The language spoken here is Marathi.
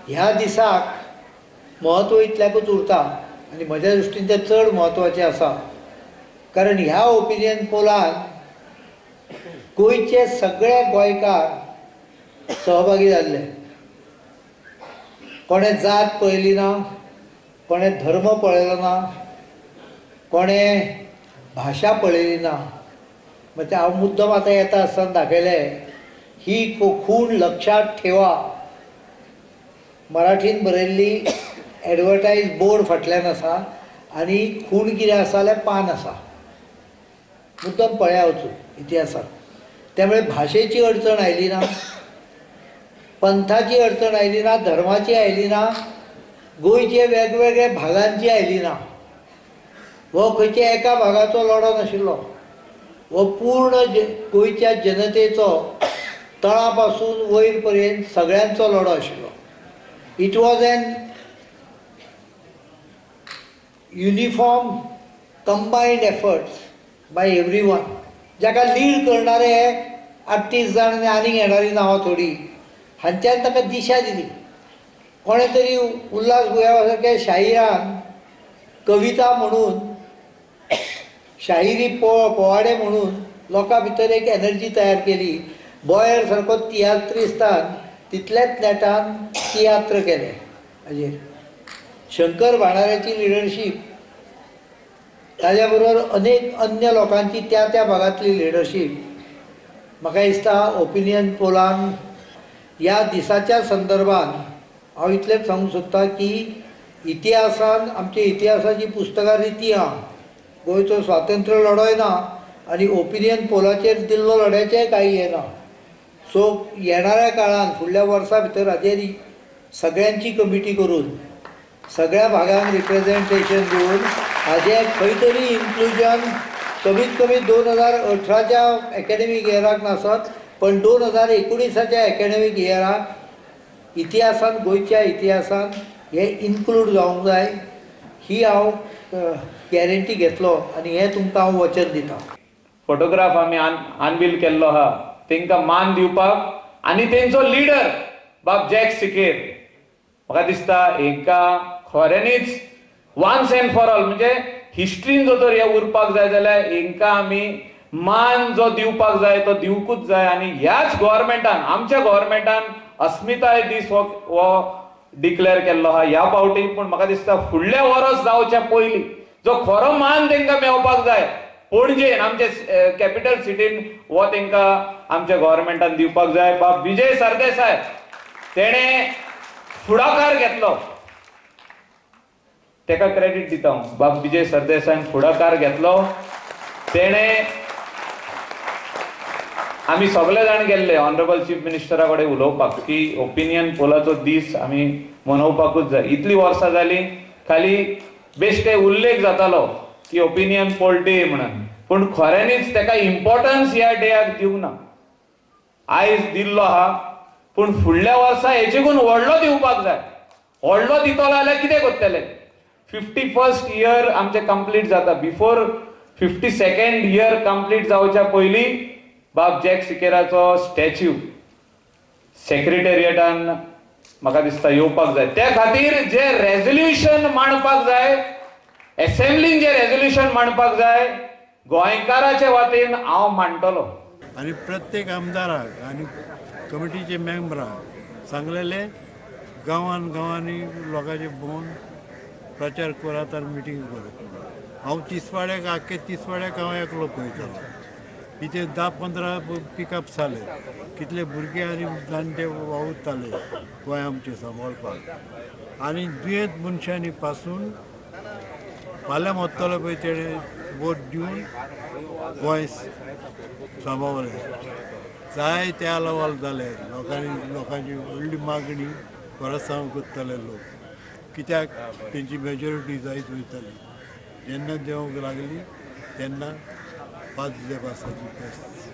ह्या दिसाक महत्व इतल्याकूच उरता आनी म्हज्या दृश्टीन तें चड म्हत्वाचें आसा. कारण ह्या ओपिनियन पोलान गोंयचे सगळे गोंयकार सहभागी जाल्ले. कोणें जात पळयली ना, कोणें धर्म पळयलो ना, कोणें भाशा पळयली ना. म्हणजे हांव मुद्दम आतां येता आसतना दाखयलें, ही खूण लक्षात ठेवा मराठीन बरयल्ली एडवर्टायज बोर्ड फाटल्यान आसा आनी खूण कितें आसा जाल्यार पान आसा. मुद्दम पळया वचून इतिहासाक. त्यामुळे भाशेची अडचण आयली ना, पंथाची अडचण आयली ना, धर्माची आयली ना, गोंयचे वेगवेगळे भागांची आयली ना. हो खंयच्या एका भागाचो लढो नाशिल्लो. हो पूर्ण गोंयच्या जनतेचो तळा पासून वयर पर्यंत सगळ्यांचो लढो आशिल्लो. It was an uniform combined efforts by everyone. जाका लीड करणारे हे 38 जाण आनी आनीक येणारी नांवां थोडी, हांच्यान ताका दिशा दिली. कोणें तरी उल्हास गुयासारके शाहिरान कविता म्हणून, शाहिरी पोवाडे म्हणून लोकां भितर एक एनर्जी तयार केली. बॉयर सारको तियात्रिस्तान तितल्याच नेटान तियात्र केलें. हाजेर शंकर भांडाऱ्याची लिडरशीप, ताज्या बरोबर अनेक अन्य लोकांची त्या त्या भागांतली लिडरशीप. म्हाका दिसता ओपिनियन पोलान ह्या दिसाच्या संदर्भान हांव इतलेंच सांगूंक सोदतां की इतिहासान, आमच्या इतिहासाची पुस्तकां रिती आहा. गोंयचो स्वातंत्र्य लढोय ना आनी ओपिनियन पोलाचेर दिल्लो लढ्याचेंय कांय हें ना. सो येणाऱ्या काळान फुडल्या वर्सा भितर हाजेर सगळ्यांची कमिटी करून, सगळ्या भागांक रिप्रेझेंटेशन दिवन हाजें खंय तरी इन्क्लुजन कमीत कमी 2018च्या एकाडेमीक इयराक नासत, पण 2019च्या एकाडेमीक इयराक इतिहासान, गोंयच्या इतिहासान हे इन्क्लूड जावंक जाय, ही हांव गॅरंटी घेतलो आनी हें तुमकां हांव वचन दितां. फोटोग्राफ आमी अनवील केल्लो आहा तांकां मान दिवपाक आनी तेंचो लिडर बाब जॅक सिकेर. म्हाका दिसता हेका खऱ्यांनीच वन्स एंड फॉर ऑल म्हणजे हिस्ट्रीन जो तर हे उरपाक जाय जाल्यार हेंकां आमी मान जो दिवपाक जाय तो दिवकूच जाय. आनी ह्याच गव्हर्मेंटान, आमच्या गव्हर्मेंटान अस्मिताय दीस हो डिक्लेअर केल्लो आहा ह्या फावटी. पूण म्हाका दिसता फुडले वर्स जावच्या पयलीं जो खरो मान तांकां मेळपाक जाय पणजेन, आमचे कॅपिटल सिटीन, हो तांकां आमच्या गव्हर्मेंटान दिवपाक जाय. बाब विजय सरदेसाय तेणें फुडाकार घेतलो, तेका क्रेडीट दिता हांव. बाब विजय सरदेसायन फुडाकार घेतलो. तेणें, आमी सगळे जाण गेल्ले ऑनरेबल चीफ मिनिस्टरा कडेन उलोवपाक की ओपिनियन पोलाचो दीस आमी मनोवपाकूच जाय. इतलीं वर्सां जालीं खाली बेश्टे उल्लेख जातालो की ओपिनियन पोल डे म्हणून, पूण खऱ्यांनीच ताका इम्पॉर्टन्स ह्या डेयाक दिवंक ना. आयज दिल्लो आहा पूण फुडल्या वर्सा हेच्याकून व्हडलो दिवपाक जाय. व्हडलो दितलो जाल्यार कितें करतले? 51st इयर आमचे कंप्लीट जाता. बिफोर 52nd इयर कंप्लीट जावच्या पयलीं बाब जॅक सिकेराचो स्टॅच्यू सेक्रेटेरिएटान म्हाका दिसता येवपाक जाय. त्या खातीर जे रेझोल्युशन मांडपाक जाय, असेंब्लीन जे रेझोल्युशन मांडपाक जाय, गोंयकाराचे वतीन हांव मांडटलो. आनी प्रत्येक आमदाराक आनी कमिटीचे मेंबराक सांगलेले गांवांनी लोकांचे भोंवन प्रचार करात आनी मिटींग करात. हांव तिसवाड्याक आख्खे तिसवाड्याक हांव एकलो पळयतालो. इथे 10-15 पिकअप जाले. कितले भुरगे आनी जाणटे वावुरताले गोंय आमचे सांबाळपाक. आनी दुयेंत मनशांनी पासून फाल्यां मरतलो पळय तेणें वोट दिवन गोंय सांबाळलें. जाय त्या लेवल जाले. लोकांची व्हडली मागणी परसांव करताले लोक, कित्याक तेंची मेजॉरिटी जायत वयताली. जेन्ना देंवूंक लागली तेन्ना 5 पासाची